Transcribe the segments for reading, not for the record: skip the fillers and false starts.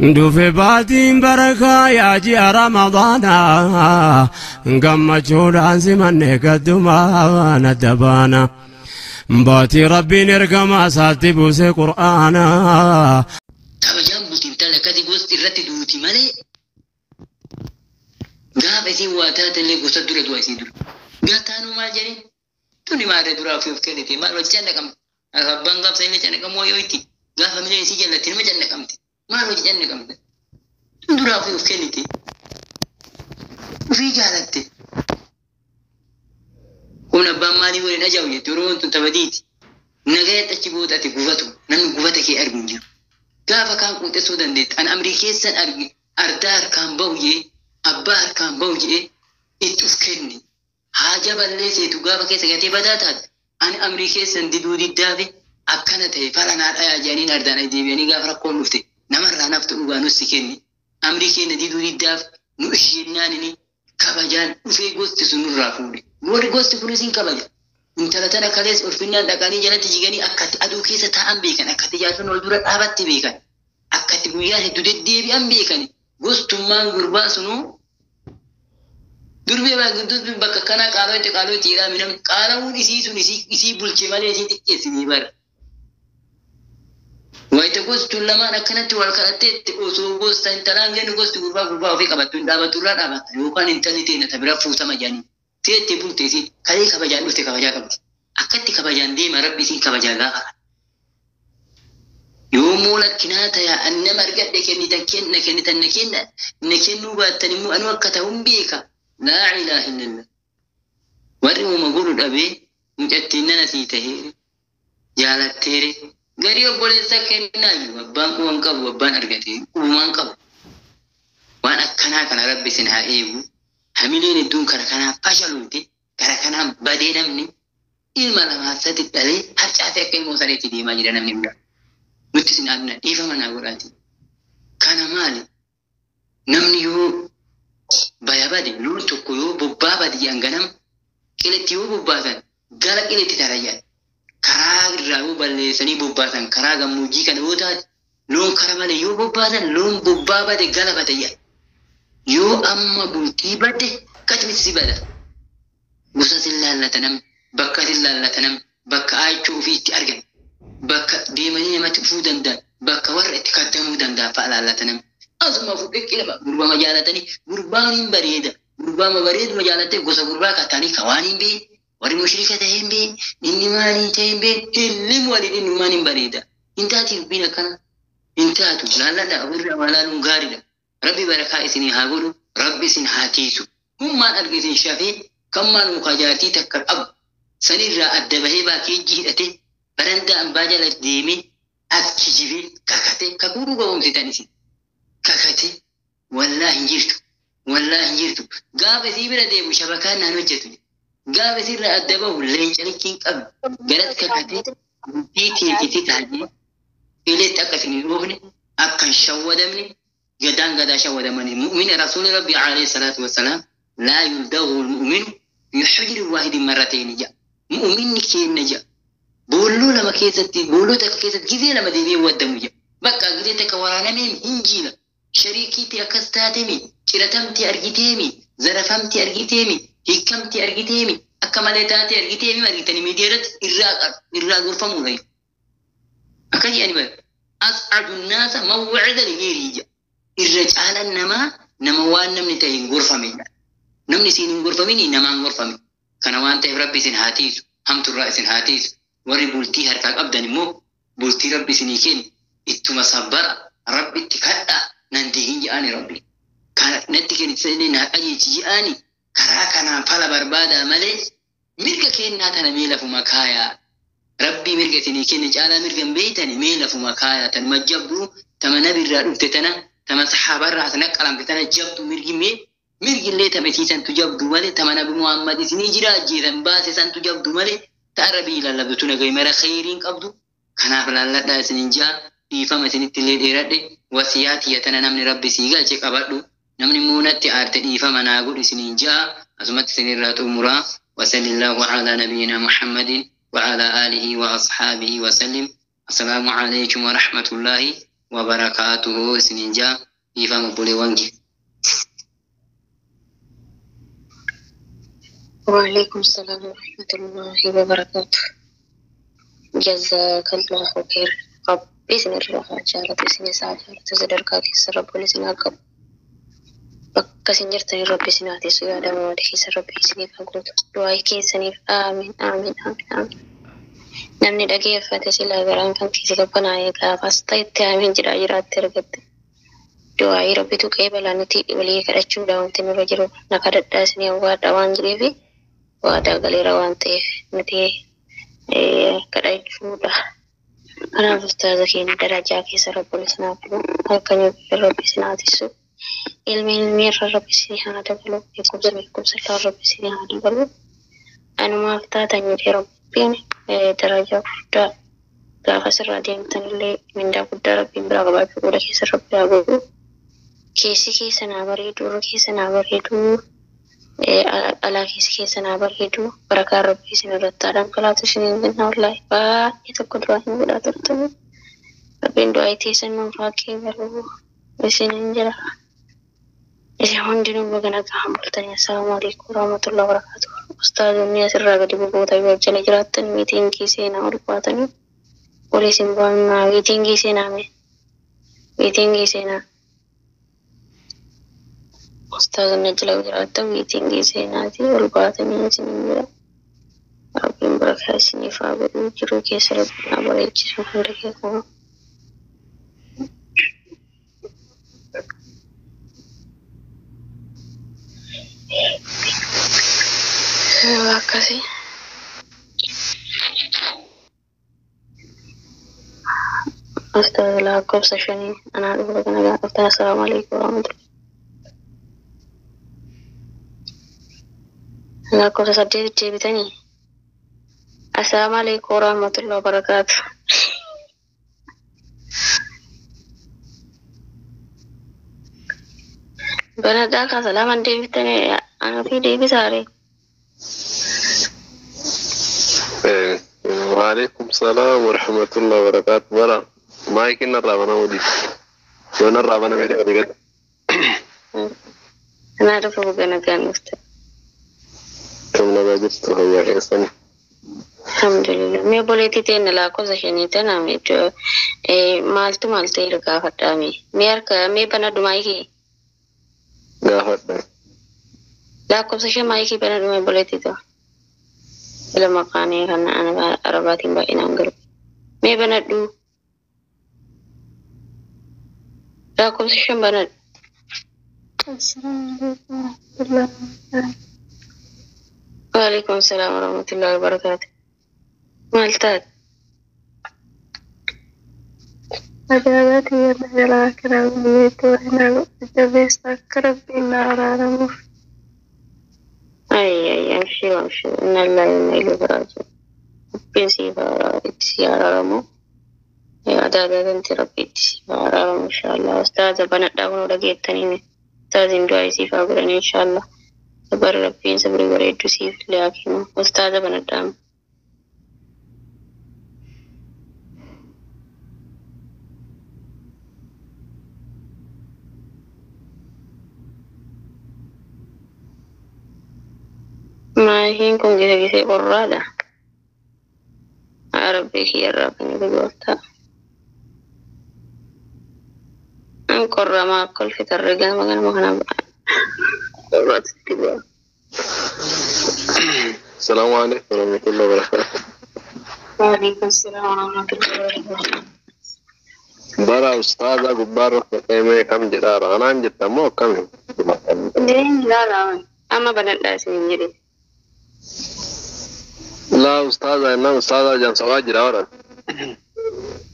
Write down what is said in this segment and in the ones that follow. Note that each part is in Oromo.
دوفي باتين بركة يا جي رمضانا قم جودان زمن قدما ندبانا باتي ربي نرقم ساتي بوسي قرآنا كبجان بوتين تلا كدي غوست الرتي دوتي مالي غاب سي واتات اللي غوست دور دواسي دور غاتانو ما جري توني ما درا في فكرتي ما لو جنكم ربان غاب سيني جنكم ويوتي غاف ملي سي جلتي ما جنكم ما لو جنكم درا في فكرتي وفي جالتي كنا بامالي ولنا جاوية ترون تبديتي نجايت أشبوت أتقوفتو نن قوفتك أرجو كافا كان كنت سودان ديت أنا أمريكي سن أرجي أردار كان بوجي أبار كان بوجي إتوفكني حاجة بالله سيتوقف كيس كتي بداتات أنا أمريكي سن ديدودي دافي أكنت هي فلان أيا جانين أردان أديبيني غافر كون نفتي نمر نفط وانوس كني أمريكي نديدودي داف نوشيناني كبجان وفي قصة سنور رافوري وري قصة فلوسين كبجان انتلتنا كاليس أرفنان دقاني جلت جيغاني أكت أدو كيسة تام بيكن أكت جاتون والدورة آبت بيكن أكت قوياه دودت ديبي أم بيكن قصة مان قربا سنو دربي ما قدوت ببكا كنا قالوا تيغا منام قالوا إسي بلچه مالي إسي تكيسي نيبار وإذا قصة لما نكنت والكالتت أسو قصة انتلان جنو قصة قربا وفي قبطون دابتون لا دابت يوكان انتلتين تبرا فوتا مجاني تيتي بولتي كالي كبجان لوتي كبجان كبجان أكتي كبجان دي ما ربي سين كبجان غافر يومو لكناتا يا أنما رقد كني تنكن نكنو باتنمو أنو كتهم بيكا لا إله إلا الله ورمو مقولوا الأبي مجتنا نسيته جالت تيري غريو بولي سكننا وبان وانقب وبان أرقتي ومانقب وانا كان ربي سنها إيبو هميلين الدون كركنا فشلوتي كركنا بدينا مني إلما لما سدت عليه حتى كي موسرتي دي ما جرنا مني بلا نتسين أبنا إيفا قراتي كان مالي نمني يو بيابادي لول تكويو ببابا دي أنغنم إلتي يو ببابا غالك إلتي تريا كراغ راو بالسني ببابا كراغ موجي كان وطاد لون كرمالي يو ببابا لون ببابا دي غالبا تيا يو أما بوتي بده كتمت سبادة غصة الله تنم بكة الله تنم بكة أيشو في تأرجع بكة ديمانية ما تفودن دا بكة ورت كتمو دندا فعل الله تنم أزما فوقك كلام غربا مجالتني غربان بريدة غربا ما بريد مجالته غصة غربا كتاني كوانين بي وري مشركة تهم بي إني ماني تهم بي اللي موالد إني ماني بريدة إنتاتي بينا كنا إنتاتو لا أورا ولا لونغاري ربي بركة إسني هاقولوا ربي سن هاتيسو هم ما أرجسين شافي كمان مكاجاتي تكر أب سنير أدبه باكي جهته برندا أمباجا لديمي أكجيبي كاكتي كبورو قوم تتانيسي كاكتي والله جيرتو قاب سيبرا ديبو شبكان نانوجتو قاب سير أدبه لينجاني كينك أب قرد كاكتي تيتي تاجي إلي تاكسني روحني أكن شودمني جدان قدا شود مني مؤمن رسول ربي عليه الصلاة والسلام لا يلدغ المؤمن يحجر واحد مرتين جاء مؤمن كين نجا بولو لما كيستي بولو تك كيست جزي لما ديبي ودم جاء بقى قديتك ورانا مين إنجيلا شريكي تأكستاتمي كرتمتي أرجيتيمي زرفمتي أرجيتيمي هيكمتي أرجيتيمي أكملتاتي أرجيتيمي أرجيتني مديرت إراق غرفة مولاي أكاد يعني بقى أسعد الناس موعدا لغيري جاء الرجال نما وان نمني تهين غرفمي نمني سين غرفمي نما غرفمي كان وان ته ربي سين هاتيس هم ترى سين هاتيس وري بولتي هركاك ابداني مو بولتي ربي سينيكين اتما صبر ربي تكدا نندي اني ربي كان نتكين سيني نا اجي جياني كراكنا فلا بربادا مالي ميركا كين ناتنا ميلا فما كايا ربي ميركا سينيكين جالا ميركا بيتني ميلا فما كايا تنمجبو تما نبي الرادو تتنا تما صحابة راس نقلم بتنا جبتو مرجمي اللي تبتيسن تجبدو مالي تما نبي محمد سنيجرا جيران باسسن تجبدو مالي تعربي لا لبتونا جاي مرا خيرين قبضو كنا فلا لا سنجا إيفا مسني تلي ديرادي وسياتي يتنا نمني ربي سيجا جك أبدو نمني مونتي أرت إيفا مناقول سنجا أزمت سنيرات أمورا وصلى الله على نبينا محمد وعلى آله وأصحابه وسلم السلام عليكم ورحمة الله وبركاته سننجا يفهم بولي وانجي. وعليكم السلام ورحمة الله وبركاته. جزاك الله خير. قب بسم الله جارة بسم ساجر تزدر كاكي سرب ولسنا قب بكسنجر تني ربي سناتي سيادة موالي سرب سنيف أقول دعاي كي سنيف آمين آمين آمين آمين. نمني دقيقة فاتسي لا غران كان كيسي كبنا يقا فاستيت آمين جرا جرا ترغب دعاي ربي تو كيبلا نتي ولي كرچو داون تنو رجرو نكادت داسني واد دوان جريفي وada galera wante nati kadai fuda ana ustaza ke daraja ke sara polisna ko halkan rabbi sinatisu ilmi rabbi sinata bulu ikum sala rabbi sinata bulu anu mafta tanyi rabbi daraja fuda gafa sirra dem tanle minda fuda rabbi braga ba fuda ke sara rabbi agu kesi ke sanabari duru ke sanabari duru ala kisi sanabar hidu baraka rabbi sinurata dan kala tu sinin bin Allah ba itu kudra hin buda tertemu rabbi do aiti sanu faki baru sinin jara isi hondinu bagana ka hambul tanya assalamualaikum warahmatullahi wabarakatuh ustaz dunia sirra gadi buku tabi wajjana jiratan meeting kisi na ulpatani oleh simbang meeting kisi na Ustaz Najla Wirata meeting senati ulbatani sinira abim barakasini fabu juru kesara nabare chisu handake ko terima kasih Ustaz lakob sashani ana dulu kana assalamualaikum warahmatullahi La cosa sadde bitani. Assalamualaikum warahmatullahi wabarakatuh. Banada ka salaman de bitani ana fi de bisare. وعليكم السلام ورحمة الله وبركاته. ولا ما يمكن الرابنا ودي. وين الرابنا ميري ودي. أنا أعرف بقنا كان مستر. كم نبجت هو إنسان. الحمد لله. मैं बोले थी तेरे लाखों से शनि थे ना मैं जो मालते ही रखा फटा मैं बना डुमाई की लाखों से शमाई की बना डुमाई बोले थी तो इला मकाने करना अना अरबाती बाकी नांगर मैं बना डू लाखों से शम बना वालेकुम सलाम warahmatullahi wabarakatuh. Maltat. Ada dia adalah kerana itu hendak jadi sakral binararamu. Ay, amshi. Nalla ilu beraja. Pensi bara istiaramu. Ya ada nanti rapi istiaramu insyaallah. Ustaz banyak dah pun udah kita ni. Ustaz indua isi faguran insyaallah. Sabar rapi sabar itu sih liakin. Ustaz banyak dah. Mahin kung gisa-gisa orada. Arabi hira kan bigota. Ang korra makol fitar regan magana magana. Orat tiba. Assalamualaikum warahmatullahi wabarakatuh. Waalaikumsalam warahmatullahi wabarakatuh. Bara ustaz gubbar me kam jira ranan jitta mo kam. Din lara. Ama banan da sin jiri. لا أستاذ أنا أستاذ جان سواجر أورا.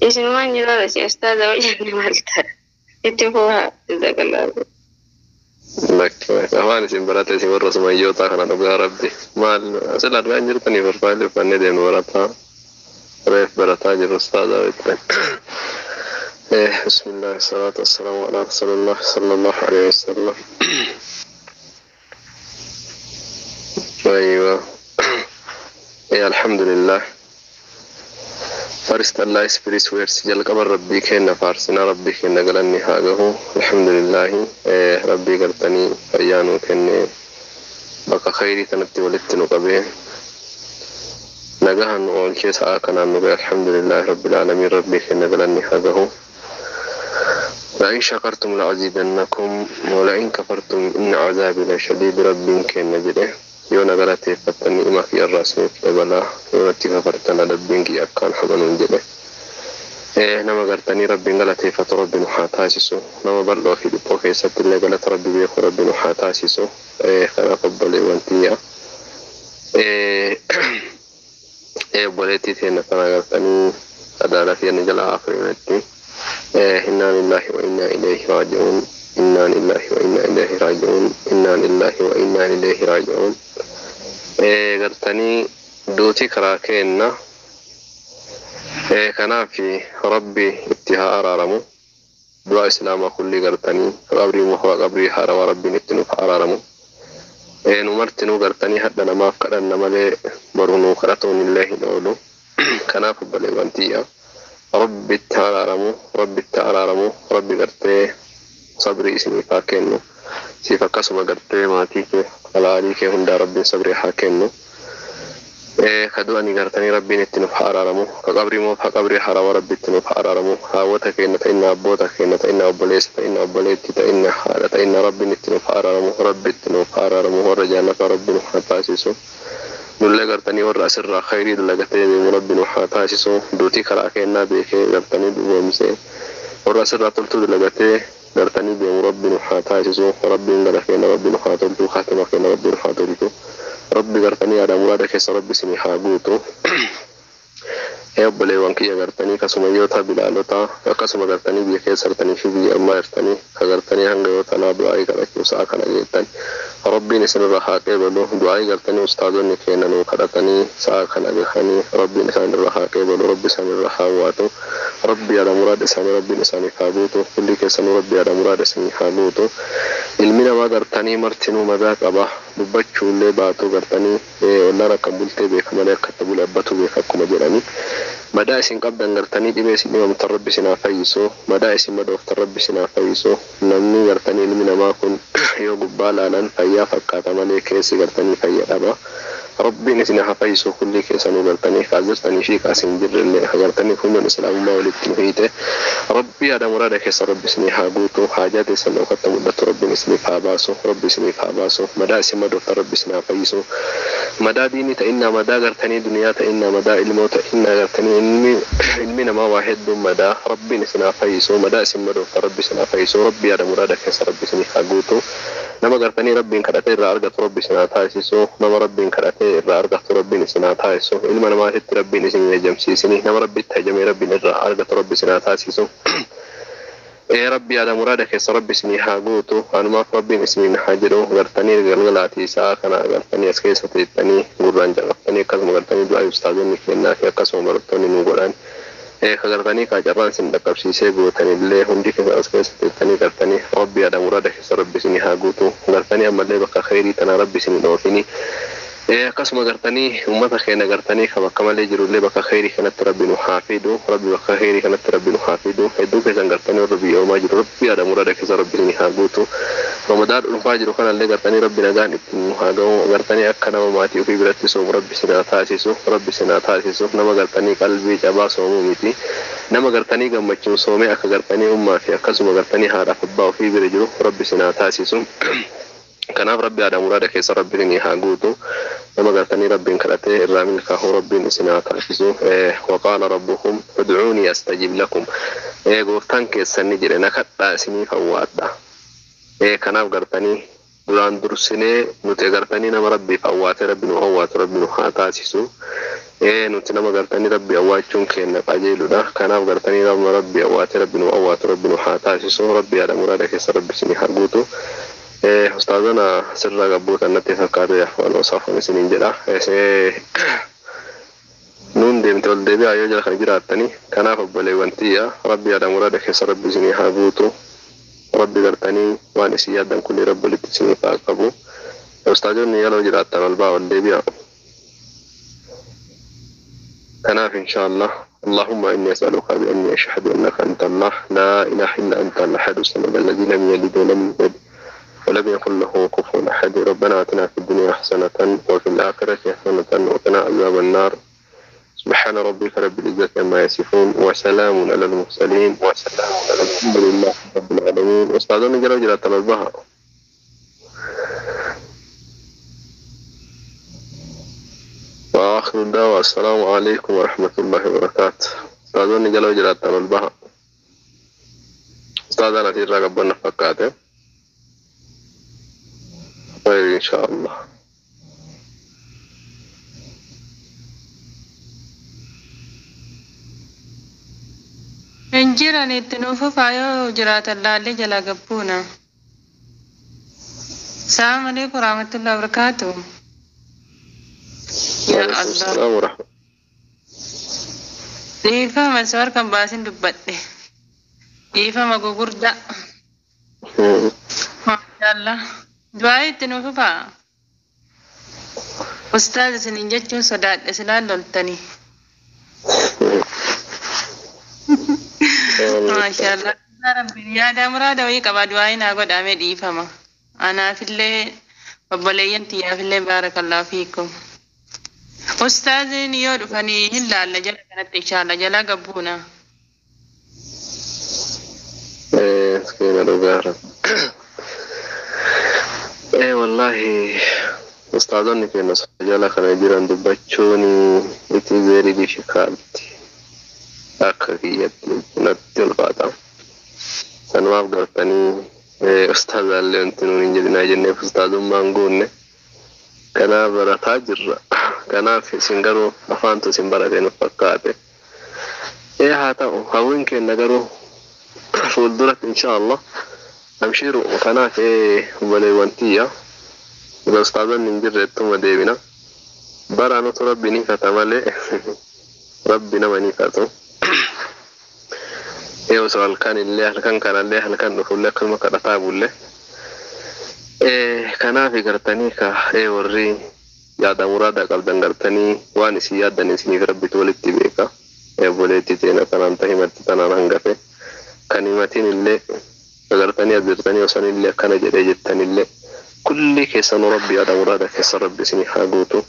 إيش ما نجرا بس أستاذ وجهي مالتها. إتفوها جزاك الله. لك أواني سيمبراتي سيمبر رسم يوتا خنا نبغى ربي. ما أصل أربعة نجرتني فرفايل فني دين ورطة. ريف برتا جر أستاذ ويتبين. بسم الله الصلاة والسلام على رسول الله صلى الله عليه وسلم. أيوة. الحمد لله. فارست الله سبريس ويرس جل قبر ربي كنا فارسنا ربي كنا قلني هاجه الحمد لله ربي قرتني أيانو كني بقى خيري تنتي ولدتنو قبيه نجاها نقول شيء ساكن عنه الحمد لله رب العالمين ربي كنا قلني هاجه لئن شكرتم لأزيدنكم ولئن كفرتم إن عذابي لشديد ربي كنا جده يونا غلطي فتني ما في الرسول بلا يونا تكفرتنا ربي أكان حمن جده نما غرتني ربي غلطي فتربي نحاتاسسو نما برلو في البوكي ست اللي غلط ربي بيخو ربي نحاتاسسو خنا قبلي وانتيا بوليتي تينا فانا غرتني أدالتي نجل آخرينتي إنا لله وإنا إليه راجعون إنا لله وإنا إليه راجعون إنا لله وإنا إليه راجعون غرتني دوتي كراكينا كان في ربي اتها أرارمو دعاء إسلام كل غرتني قبري محوى قبري حارة وربي نتنو فأرارمو نمرتنو غرتني حتى نما فقدنا ملي برونو خرطون الله نولو كان في بلي وانتيا ربي التعالى رمو ربي غرتي صبري اسمي فاكنو سيفا قسم غرتي ماتيك عليك هندا ربي صبري حاكنو كدواني غرتني ربي نتنو فارارمو كقبري مو فقبري حرا وربي نتنو فارارمو هاوتك إن أبوتك إن أبوليس إن أبوليت إن حالة إن ربي نتنو فارارمو ربي نتنو فارارمو ورجانك ربي نحتاسسو نولي غرتني والرأس الرا خيري دلغتي بمربي نحاتاسسو دوتي كراكينا بيكي غرتني بومسي والرأس الرا تلتو دلغتي غرتني بمربي نحاتاسسو ربي نغرفينا ربي نحاتلتو خاتمكينا ربي نحاتلتو ربي غرتني على مرادك ربي سمي حاغوتو يبلي وانكي غرتني كسميوتا بلالوتا كسم غرتني بيكي سرتني في بي أما يرتني كغرتني هنغيوتا نابلعي غرتني وساكنا جيتاني ربي نسن الرحاقي بلو دعائي غرتني استاذوني كينا نوكرتني ساكنا بخاني ربي نسان الرحاقي بلو ربي سان الرحاواتو ربي على مراد سامي ربي نساني حاغوتو كل كيسان ربي على مراد سامي حاغوتو المنا ما غرتني مرتنو مذاك أبا ببچو اللي باتو غرتني والله ركبولتي بيك ملاك كتبو لأبتو بيك أكو مجراني مدائسين قبل غرتني دبيس إمام تربي سنا فيسو مدائسين مدوف تربي سنا فيسو نمني غرتني المنا ما كن يوقب بالالا فيا فكاتا ملي كيسي غرتني فيا أبا ربي نسنا حفيسو كل كيسانو غرتني خازرتني شيك أسين جر اللي غرتني كل من إسلام ما ولدت مهيته ربي على مرادك يسا ربي سني حاقوتو حاجاتي سنو قد مدت ربي نسني فاباسو ربي سني فاباسو مدائسين مدوف تربي سنا فيسو مدى ديني تإنا مدى غرتني دنيا تإنا مدى الموت إنا غرتني علمنا ما واحد مدى ربي نسنا فيسو مدى سمدو فربي سنا فيسو ربي على مرادك يا ربي سني حاغوتو نما غرتني ربي كراتي رارغت ربي سنا تاسيسو نما ربي كراتي رارغت ربي سنا تاسيسو علمنا ما هت ربي نسني جمسيسني نما ربي تجمي ربي رارغت ربي سنا تاسيسو ربي على مرادك يا ربي سني حاغوتو انا ما ربي نسني نحاجرو غرتني غلغلاتي ساكنا غرتني اسكيستي تاني غران جرتني كزم غرتني دعاء استاذني كنا يا قسم مرتني نغران غرتني كاجران سن دكبسيسه غوتني اللي هندي اسكيستي تاني غرتني ربي على مرادك يا ربي سني حاغوتو غرتني اما اللي بقى خيري تنا ربي سني دوفيني قسم غرتني أمتك خينا غرتني خما كمال يجرو اللي بقى خيري كانت ربي نحافظه ربي بقى خيري كانت ربي نحافظه هدو كيسان غرتني ربي يوم يجرو ربي على مرادك يا ربي سني حاغوتو رمضان الفاجر كان اللي غرتني ربي نغان ابتنو غرتني أكنا وماتي وفي براتي سوم ربي سنا تاسيسو نما غرتني قلبي جبا سومو ميتي نما غرتني غمچو سومي أكا غرتني أماتي أكسو غرتني هارا فبا وفي برجرو ربي سنا تاسيسو كناف ربي على مرادك يا ربي سني حاغوتو نما غرتني ربي كراتي الرامل كهو ربي سنا تاسيسو وقال ربكم ادعوني استجيب لكم غوفتان كيساني جري نكتا سني فوادا كناف غرتني duraan dursine nuti agartanii nama rabbiif awwaate rabbi nu awwaatu rabbi nu haa taasisu nuti nama agartanii rabbi awwaachuun keenya qajeeludha kanaaf agartanii nama rabbi awwaate rabbi nu awwaatu rabbi nu haa taasisu rabbi yaada muraada keessa rabbi isinii harguutu ustaazana sirraa gabbuutan natti fakkaate afaan osaafan isiniin jedha nuun deemte ol deebi'aa yoo jala kan jiraattanii kanaaf obboleewwan tiyya rabbi yaada muraada keessa rabbi isinii harguutu ربي غرتني وانا سيادة كل رب اللي تسمي فاقبو استاذوني يلو جراتنا الباء والليبيا كناف إن شاء الله اللهم إني أسألك بأني أشهد أنك أنت الله لا إله إلا أنت الأحد الصمد الذي لم يلد ولم يولد ولم يكن له كفوا أحد. ربنا آتنا في الدنيا حسنة وفي الآخرة حسنة وقنا عذاب النار. سبحان ربك رب العزة عما يصفون وسلام على المرسلين والحمد لله رب العالمين. أستاذنا جل جلاله البها وآخر الدعوة السلام عليكم ورحمة الله وبركاته. أستاذنا جل جلاله البها أستاذنا في رغبنا فكاته خير إن شاء الله. Injiran itti nuufu faayoo jiraatan laallee jala gabbuuna. Assalamu alaikum warahmatullahi wabarakatuh. Ya Allah. Dhiifama soor kan baasin dubbadhe. Dhiifama gugurda. Mashallah. Du'aa itti nuufu faa. Ustaaz isiniin jechuun sodaadhe silaan loltanii. Mashallah. Ya da murada wai qaba du'aa ina godha me dhiifama. Ana fillee obboleeyyan tiyyaa fillee barakallahu fiikum. Ustaazin yoo dhufanii hin laalla jala kanatti inshallah jala gabbuuna. Sekiina dhugaara. Wallahi ustaazonni keenya jala kana jiran dubbachuun itti very difficult. Akka kiyyatti natti ulfaata. Sanumaaf gartanii ustaazaallee wanti nuun hin jedhinaa jenneef ustaazummaan guunne kanaaf barataa jirra. Kanaaf isin garuu afaantu isin barateen fakkaate. Haa ta'u hawwiin keenya garuu fuulduratti inshaallah abshiru. Kanaaf obboleewwan tiyya ustaazonni hin jirre ittuma deebina. Baraanutu rabbi ni fata malee rabbi nama ni fatu. Osoo halkan illee halkan kanallee halkan dhufullee akkasuma kadhataa bulle. Kanaaf gartanii ka warri yaada muraada qabdan gartanii waan isin yaaddan isiniif rabbitu walitti beeka. Obboleetti teena kanaan himatti tanaan hangafe. Kan himatiin illee gartanii abdirtanii osoo illee akkana jedhee jettanillee kulli keessanuu rabbi yaada muraada keessa rabbi isiniif haa guutu.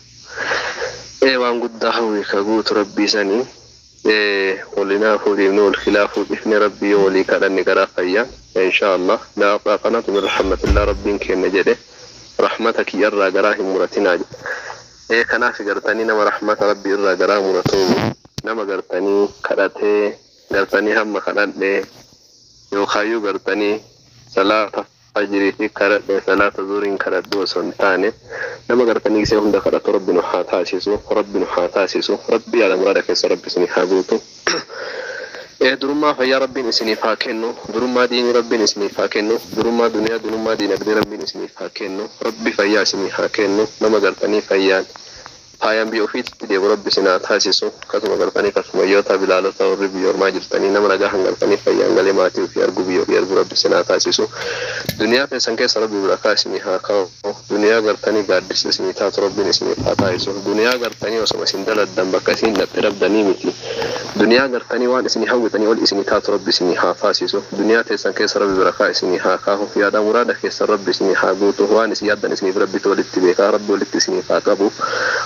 Waan guddaa hawwii ka guutu rabbii sanii. ولنا فوزنا والخلاف بإذن ربي ولي كأني قرافيا إن شاء الله لا قناة من رحمة الله ربي كي نجده رحمتك يرى قراه مرتنا كنا في قرتني نما رحمة ربي يرى قراه مرتوب نما قرتني كرته قرتني هم خلال يوخايو قرتني صلاة فجر في كرت صلاة زورين كرت دو سنتانه نما قرتني سيهم دخلت ربنا حاتاسيسو ربي على مرادك يا ربي سني حابوتو درما فيا ربي نسني فاكنو درما دين ربي نسني فاكنو درما دنيا درما دين قدر ربي نسني فاكنو ربي فيا سني فاكنو نما قرتني فيان فايان بيوفيت دي ربي سنا تاسيسو كتما قرتني كتما يوتا بلالتا وربي يورما جرتني نما رجاها قرتني فيان قال ماتي في ارغو بيو ربي سنا تاسيسو دنيا في سنكيس ربي بركاسني هاكاو دنيا قرتني قادس سني تات ربي نسني فاتايسو دنيا قرتني وسما سندل الدم بكاسين نترب دنيمتي دنيا قرتني وان اسني هوتني ول اسني تات ربي سني هافاسيسو دنيا في سنكيس ربي بركاسني هاكاو يا دا مرادك يا ربي سني هاغوتو وان سيادن اسني ربي تولت بيكا ربي ولت سني فاقبو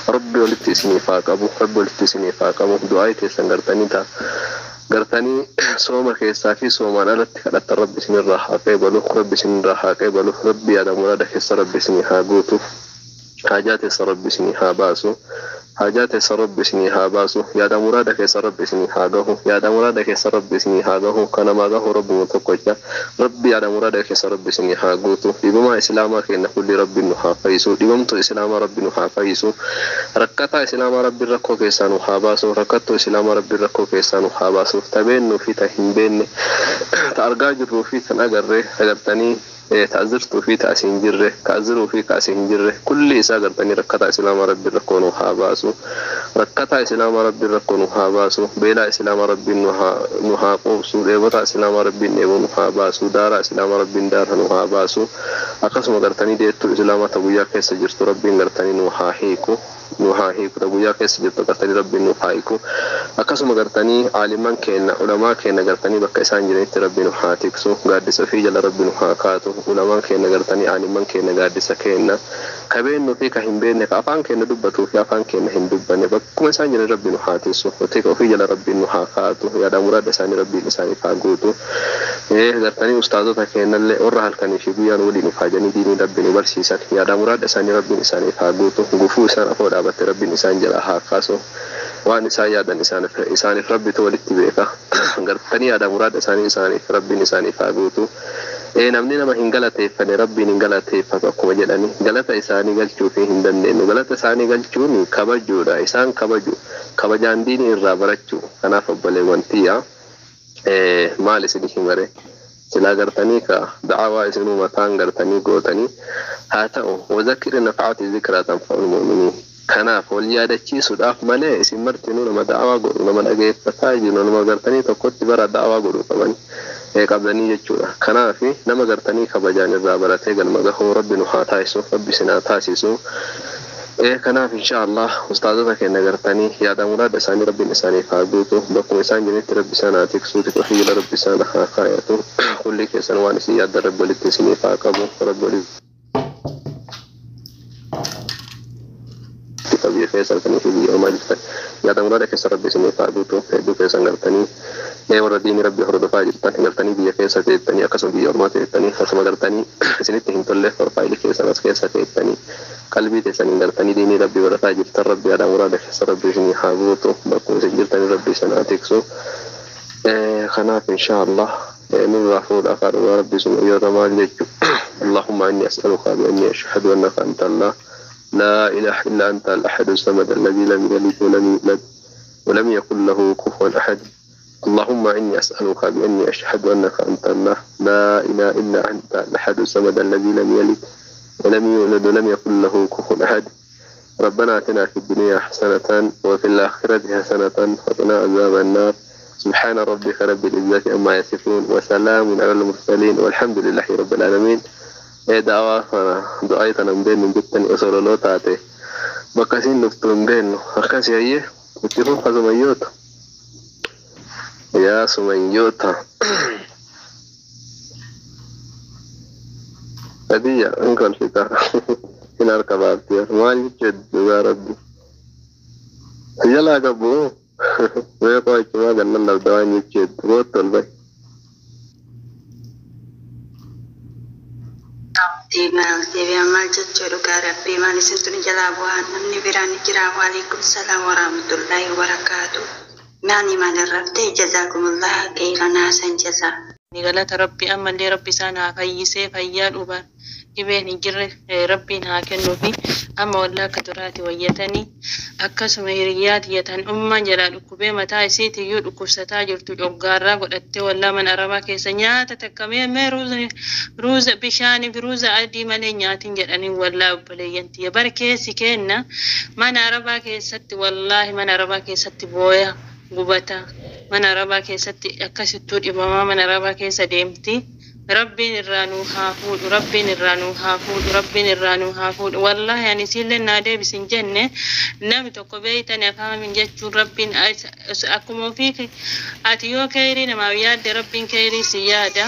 ربي ولت سني فاقبو ربي ولت سني فاقبو دعايتي سنغرتني تا غرتني سوما كيسا في سوما نالت كدت ربي سني راحه قبلو ربي سني راحه قبلو ربي يا دا مرادك يا ربي سني هاغوتو حاجات ربي سني هاباسو حاجات رب سني هاباسو يا دا مرادك يا رب سني هاغو يا دا مرادك يا رب سني هاغو كما ما غو رب متقوجا ربي يا دا مرادك يا رب سني هاغوتو بما اسلامك ان كل رب نحافيسو ديمتو اسلام رب نحافيسو ركعتا اسلام رب ركو كيسانو هاباسو ركعتو اسلام رب ركو كيسانو هاباسو تبين في تهين تارغا جرو في تنغره اگرتني تعذرت في تأسين جره كأذروا في كأسين جره كل إساء قرطني ركتا إسلام ربي ركونو حاباسو ركتا إسلام ربي ركونو حاباسو بيلا إسلام ربي نحاقوبسو ديبتا إسلام ربي نيبو نحاباسو دارا إسلام ربي دارا نحاباسو akkasuma gartanii deettuu islaamaa ta guyyaa keessa jirtu rabbiin gartanii nu haa hiiku ta guyyaa keessa jirtu gartanii rabbiin nu haa hiiku akkasuma gartanii aaliman keenya ulamaa keenya gartanii bakka isaan jiranitti rabbiin nu haa tiksu gaaddisa fi jala rabbiin nu haa kaatu ulamaan keenya gartanii aaliman keenya gaaddisa keenya kabeennu fi ka hin beekne ka afaan keenya dubbatuu fi afaan keenya hin dubbanne bakkuma isaan jiran rabbiin nu haa tiksu tika ofii jala rabbiin nu haa kaatu yaada muraada isaanii rabbiin isaaniif haa guutu gartanii ustaazota keenyallee warra halkanii fi guyyaan waliin ufaajanii diinii rabbiin nu barsiisan yaada muraada isaanii rabbiin isaaniif haa guutu gufuu isaan afoo dhaabatte rabbiin isaan jala haa kaasu waan isaan yaadan isaaniif rabbitu walitti beeka gartanii yaada muraada isaaniif rabbiin isaaniif haa guutu namni nama hin galateeffane rabbiin hin galateeffatu akkuma jedhani galata isaanii galchuu fi hin dandeenyu galata isaanii galchuun kabajuudha isaan kabajaan diinii irraa barachuu kanaaf obboleewwan tiyya maal isin himare sila gartanii ka da'awaa isinuu mataan gartanii gootanii haa ta'u wazakir nafa'ati zikraa tanfa'ul mu'miniin kanaaf wal yaadachiisuudhaaf malee isin martinuu nama da'awaa godhu nama dhageeffataa jiru nama gartanii tokkotti bara da'awaa godhu qabdanii jechuudha kanaaf nama gartanii kabajaan irraa baratee galma gahuu rabbi nu haa taasisu rabbi sinaa taasisu kanaaf inshallah ustaazota keenya gartanii yaada muraada isaanii rabbiin isaaniif haa guutu bakkuma isaan jiranitti rabbi isaan haa tiksu xiqqoo jala rabbi isaan haa kaayatu kulli keessan waan isin yaadda rabbi walitti isiniif haa qabu rabbi walitti biyya keessa halkanii fi biyya ormaa jirtan yaada muraada keessa rabbi isiniif haa guutu hedduu keessan gartanii warra diinii rabbi hordofaa jirtan gartanii biyya keessa teettanii akkasuma biyya ormaa teettanii akkasuma gartanii isinitti hin tolle profaayilii keessan as keessa teettanii qalbii teessaniin gartanii diinii rabbi barataa jirtan rabbi yaada muraada keessa rabbi isinii haa guutu bakkuma isin jirtanii rabbi isin haa tiksu kanaaf inshallah nurraa fuudhaa kaadhumaa rabbi sun uyyatamaa jechu اللهم إني أسألك بأني أشهد أنك أنت الله لا إله إلا أنت الأحد الصمد الذي لم يلد ولم يولد ولم يكن له كفوا أحد اللهم إني أسألك بأني أشهد أنك أنت الله لا إله إلا أنت الأحد الصمد الذي لم يلد ولم يولد ولم يكن له كفوا أحد ربنا آتنا في الدنيا حسنة وفي الآخرة حسنة وقنا عذاب النار سبحان ربك رب العزة عما يصفون وسلام على المرسلين والحمد لله رب العالمين دعاءنا من بين جبتني أصول الله تعالى بكاسين نفتون بين أكاسي أيه وتروح سميوت يا سميوت هدية أنكل فيتا هنا ركباتي ما يجد يا ربي يلا كبو ويقول كما قلنا لو دواني يجد وطل بي Deebi'aan maal jechuudha dhugaa rabbii maal isintu ni jalaa bu'aa namni biraan ni jira waalaikum salaam wa rahmatullahi wa barakaatu naani maal irraftee jazaakumullah khayran hasan jazaa ni galata rabbi ammallee rabbi isaan haa fayyisee fayyaa dhubaan dhibeen hin jirre rabbiin haa kennuufi amma wallaa akka duraati wayyatanii akkasuma hiriyaa tiyyatan ummaan jalaa dhukkubee mataa isiitiyyuu dhukkubsataa jirtu dhoggaarraa godhattee wallaa mana arabaa keessa nyaata takkamee mee ruuza bishaanii fi ruuza adii malee nyaatin jedhanii wallaa obboleeyyan tiyya bara keessi kenna mana arabaa keessatti wallaahi mana arabaa keessatti booya gubata mana arabaa keessatti akkasittuu dhibamaa mana arabaa keessa deemti rabbiin irraa nuu haa fuudhu rabbiin irraa nuu haa fuudhu rabbiin irraa nuu haa fuudhu wallaahi ani siillee naa deebisin jenne namni tokko beeytani afaamin jechuun rabbiin akkuma ofii ati yoo kayrii namaaf yaadde rabbiin kayrii si yaada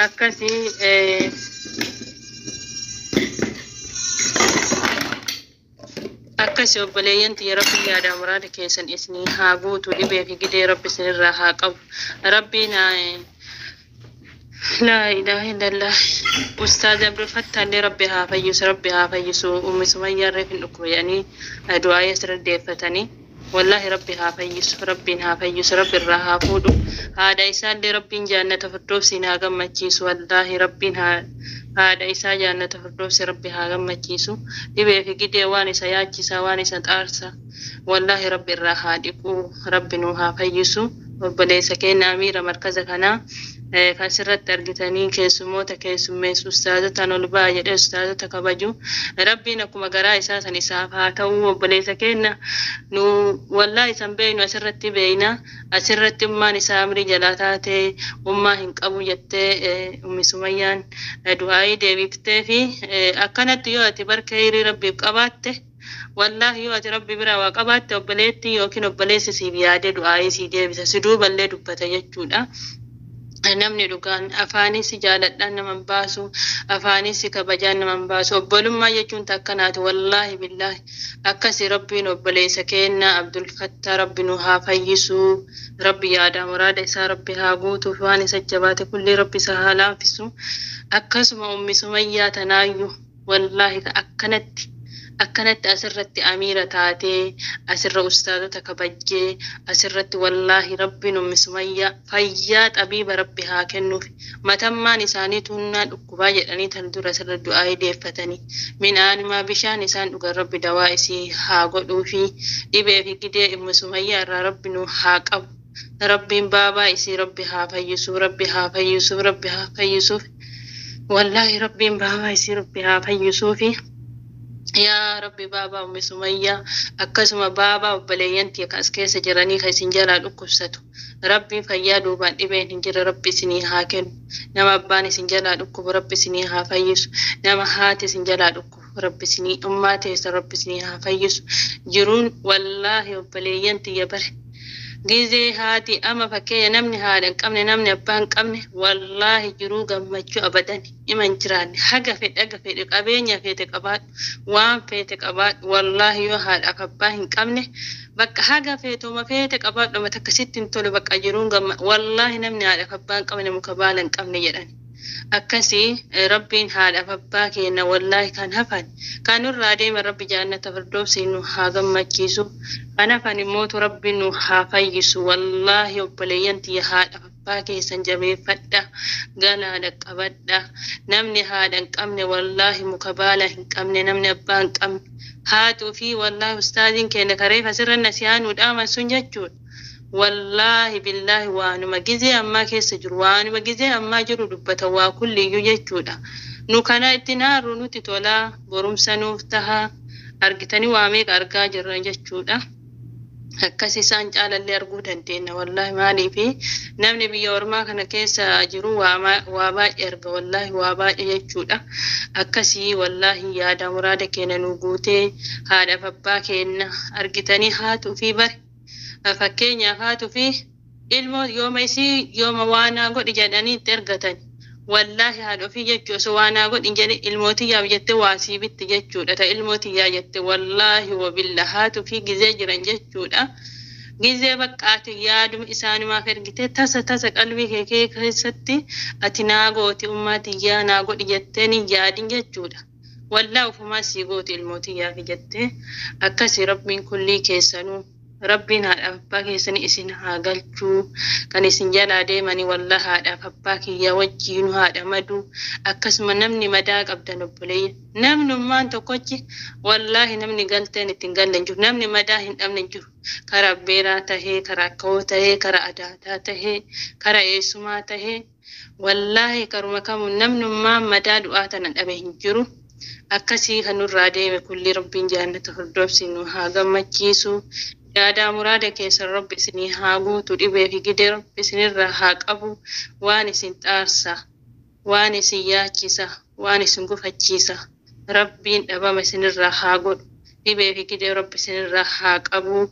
akkasii akkasii obboleeyyan tiyya rabbiin yaada muraada keessan isinii haa guutu dhibee fi gidee rabbi isinirraa haa qabu rabbiin لا إله إلا الله أستاذ عبد الفتاح اللي ربي هافيس أمي سمية ريف الأكو يعني دعاء يسر الديفتني والله ربي هافيس ربي الرها فودو هذا إسان اللي ربي جانة فردوسي ناقم مجيس والله ربي هذا إسان جانة فردوسي ربي هاقم مجيسو لبي في قدي واني سياجي سواني سنتارسا والله ربي الرها ديكو ربي نوها فيسو وبليس كينا أمير مركز كنا kasirratti argitanii keessummoota keessummeessu ustaazota nolbaa jedhee ustaazota kabaju rabbiin akkuma garaa isaa san isaaf haa ta'u obboleessa keenya nu wallaahi san beeynu asirratti beeyna asirratti ummaan isaa amrii jalaa taatee ummaa hin qabu jettee ummi Sumayyaan du'aayii deebiftee fi akkanatti yoo ati barka hirii rabbiif qabaatte wallahi yoo ati rabbi bira waa qabaatte obboleetti yookiin obboleessi siif yaadee du'aayii sii deebisa si duuballee dubbata jechuudha. Namni dhugaan afaanis jaaladhaan nama baasu afaanis kabajaan nama baasu obbolummaa jechuun takkanaatu wallahi billahi akkasi rabbiin obboleessa keenya Abdul Fattaa rabbi nu haa fayyisu rabbi yaada muraada isaa rabbi haa guutuuf waan isa jabaate kulli rabbi isa haa laaffisu akkasuma ummi Sumayyaa tanaayyuu wallahi akkanatti asirratti amiira taatee asirra ustaazota kabajjee asirratti wallahi rabbiin ummi Sumayyaa fayyaa xabiiba rabbi haa kennuuf matammaan isaanii tunnaa dhukkubaa jedhanii tan dura asirra du'aa deeffatanii midhaanimaa bishaan isaan dhugan rabbi dawaa isii haa godhuu fi dhibee fi gidee ummi Sumayyaa irraa rabbi nu haa qabu rabbiin baabaa isii rabbi haa fayyisuu wallahi rabbiin baabaa isii rabbi haa fayyisuu fi يا ربي بابا أمي سمية أكسم بابا وبلينتي كأسكيس جراني خيسنجلا لكوساتو ربي فيادو بعد إبن هنجر ربي سني هاكن نما باني سنجلا لكو ربي سني هافيس نما هاتي سنجلا لكو ربي سني أماتي ربي سني هافيس جرون والله وبلينتي يبر gize hati ama fakkee namni haadhan qabne namni abbaan qabne wallahi jiruu gammachuu abadan iman jiraanne haga fedhe qabeenya fete qabaadhu waan fete qabaadhu wallahi yoo haadha abbaa hin qabne bakka haga fetuma fete qabaadhu mata akkasittiin tole bakka jiruun gamma wallahi namni haadha abbaan qabne muka baalan qabne jedhani akkasi rabbiin haadha abbaa keenya wallahi kan hafan kanurraa deema rabbi jannata firdawsi nu haa gammachiisu ana fani mootu rabbi nu haa fayyisu wallahi obboleeyyanti haadha abbaa keessan jabeeffadha galaadha qabadha namni haadha hin qabne wallahi muka baala hin qabne namni abbaa hin qabne haatuu fi wallahi ustaaziin keenya karee fasirra nasiyaanuu dhaaman sun jechuudha wallahi billahi waanuma gizee ammaa keessa jiru waanuma gizee ammaa jiru dubbata waa kulliyyuu jechuudha nu kana itti naaru nuti tolaa borumsa nuuf taha argitanii waa meeqa argaa jirra jechuudha akkas isaan caalallee arguu dandeenya wallahi maaliifi namni biyya ormaa kana keessa jiru waa baay'ee arga wallahi waa baay'ee jechuudha akkasii wallahi yaada muraada keenya nu guutee haadha abbaa keenya argitanii haatuu fi bari fakkeenyaaf haatuu fi ilmoo yooma waanaa godhi jedhanii itti ergatan wallahi haadha ofii jechuu osoo waanaa godhin jedhe ilmootiyyaaf jette waasii bitti jechuudha ta ilmootiyyaa jette wallahi wabilla haatuu fi gizee jiran jechuudha gizee baqqaati yaaduma isaanumaaf ergite tasa qalbii kee keessatti ati naa gooti ummaatiyyaa naa godhi jetteen yaadin jechuudha wallahi ufumaa sii gooti ilmootiyyaaf jette akkasi rabbiin kullii keessanuu rabbiin haadha abbaa keessan isin haa galchuu kan isin jalaa deemanii wallahi haadha abbaa kiyya wajjiin haadha madu akkasuma namni madaa qabdan obboleeyya namnummaan tokkochi wallahi namni galteen ittiin gallen jiru namni madaa hin dhabne jiru karaa beeraa tahee karaa akkawoo tahee karaa adaataa tahee karaa eessumaa tahee wallahi karuma kamuun namnummaan madaa du'aa tana dhabe hin jiru akkasii kanurraa deeme kulli rabbiin jannata firdawsi nu haa gammachiisu yaada muraada keessa rabbi isinii haa guutu dhibee fi gidee rabbi isinirraa haa qabu waan isin xaarsa waan isin yaachisa waan isin gufachiisa rabbiin dhabama isinirraa haa godhu dhibee fi gidee rabbi isinirraa haa qabu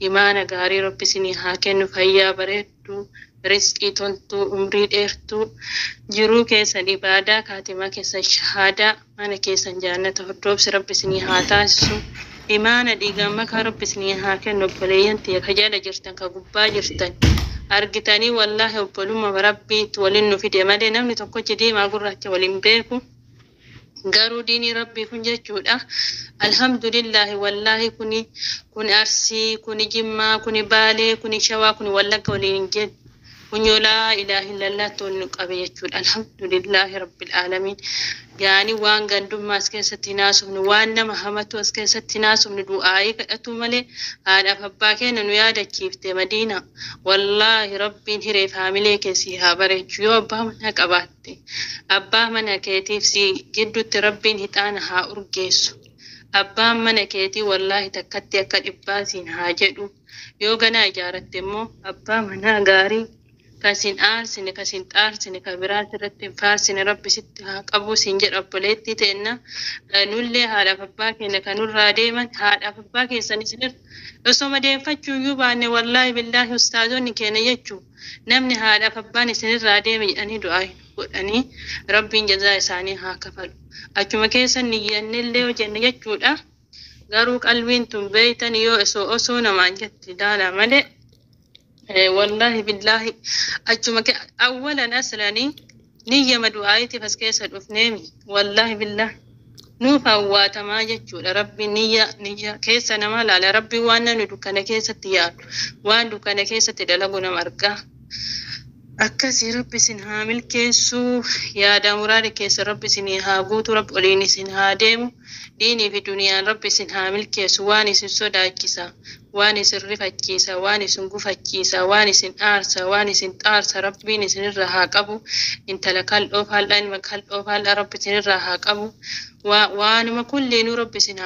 imaana gaarii rabbi isinii haa kennu fayyaa bareedduu rizqii toltuu umrii dheertuu jiruu keessan ibaadaa kaatimaa keessan shahaadaa mana keessan jannata firdawsi rabbi isinii haa taasisu imaana dhiigamma ka rabbi isinii haa kennu obboleeyyanti ka jala jirtan ka gubbaa jirtan argitanii wallahi obbolumma rabbiitti waliin nu fide malee namni tokkochi diimaa gurraacha waliin beeku garuu diinii rabbii kun jechuudha alhamdulillahi wallahi kun arsii kun jimmaa kun baalee kun shawaa kun wallagga waliin jedhu funyo laa ilaaha illallah toonu qabe jechuudha alhamdulillahi rabbil aalamiin yaani waan gandummaa as keessatti naasumni waan nama hamatu as keessatti naasumni du'aayii kadhatu malee haadhaaf abbaa keenya nu yaadachiifte madiina wallaahi rabbiin hiree faamilee keessii haa bareechu yoo abbaa mana qabaatte abbaa mana keetiif si gidduutti rabbiin hixaana haa urgeessu abbaan mana keetii wallaahi takkatti akka dhibbaasiin haa jedhu yoo ganaa ijaaratte immoo abbaa manaa gaarii kasin aarsine kasin xaarsine ka biraat irratti faarsine rabbi sitti haa qabu siin jedha obboleettii teenna nullee haadhaaf abbaa keenya kanurraa deeman haadhaaf abbaa keessan isinir osoo madeeffachuu iyyuu baanne wallaahi billaahi ustaazonni keenya jechuu namni haadhaaf abbaan isinirraa deeme jedhanii du'aa godhanii rabbiin jazaa isaanii haa kafalu achuma keessan niyyannillee hojjenne jechuudha garuu qalbiin tun beeytan yoo osoo namaan jetti daala malee والله بالله أجمعك أولا أصلاني نية مدعايتي فسكيس الأفنيمي والله بالله نوفا واتما يجول ربي نية كيس نمال على ربي وانا ندوكنا كيسة تيار وان دوكنا كيسة تدلقنا مرقا أكسي ربي سنهامل كيسو يا دامراري كيس ربي سنها قوت رب أوليني سنها ديمو ديني في دنيا ربي سنهامل كيسو واني سنسودا كيسا واني سرفة كيسا واني سنقفة كيسا واني سن آرسا واني سن تارسا ربي سنرها قبو انت لكال أوفال لان مكال أوفال ربي سنرها قبو واني ما كل نور ربي سنها